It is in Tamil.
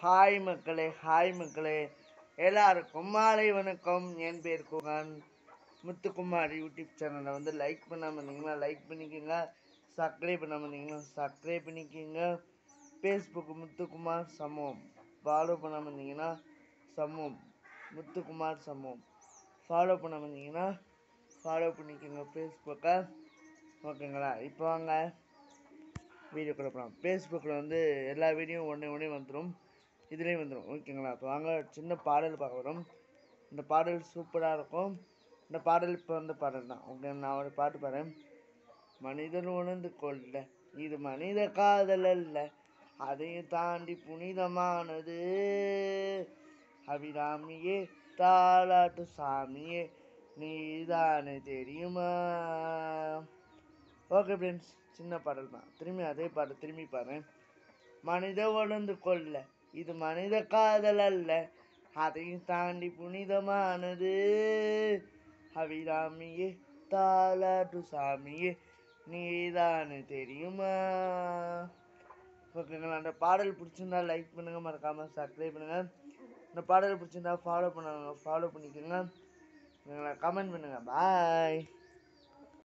ஹாய் மக்களே எல்லாருக்கும் மாலை வணக்கம். என் பேர் குமார். முத்துக்குமார் யூடியூப் சேனலை வந்து லைக் பண்ணாமல் இருந்தீங்கன்னா லைக் பண்ணிக்கோங்க, சப்ஸ்கிரைப் பண்ணாமல் இருந்தீங்கன்னா சப்ஸ்கிரைப் பண்ணிக்கோங்க. ஃபேஸ்புக் முத்துக்குமார் சமூகம் ஃபாலோ பண்ணாமல் இருந்தீங்கன்னா முத்துக்குமார் சமூகம் ஃபாலோ பண்ணாமல் இருந்தீங்கன்னா ஃபாலோ பண்ணிக்கோங்க ஃபேஸ்புக்கை. ஓகேங்களா? இப்போ வாங்க வீடியோ கொடுப்போம். ஃபேஸ்புக்கில் வந்து எல்லா வீடியோவும் உடனே வந்துடும், இதுலேயும் வந்துடும். ஓகேங்களா? இப்போ வாங்க சின்ன பாடல் பார்க்க வரும். இந்த பாடல் சூப்பராக இருக்கும். இந்த பாடல் இப்போ வந்து பாடல் தான். ஓகே, நான் ஒரு பாட்டு பாடுறேன். மனிதன் உணர்ந்து கொள்ள இது மனித காதல் அல்ல, அதையும் தாண்டி புனிதமானது. அபிராமியே தாலாட்டு சாமியே நீதானே தெரியுமா. ஓகே ஃப்ரெண்ட்ஸ், சின்ன பாடல் தான். திரும்பி அதே பாட்டு திரும்பி பாருங்க. மனித உணர்ந்து கொள்ள இது மனித காதல் அல்ல, அதையும் தாண்டி புனிதமானது. அபிராமியே தாலாட்டு சாமியே நீதானே தெரியுமா. ஓகேங்களா? அந்த பாடல் பிடிச்சிருந்தா லைக் பண்ணுங்க, மறக்காம சப்ஸ்கிரைப் பண்ணுங்க. இந்த பாடல் பிடிச்சிருந்தா ஃபாலோ பண்ணிக்கோங்க. கமெண்ட் பண்ணுங்க. பாய்.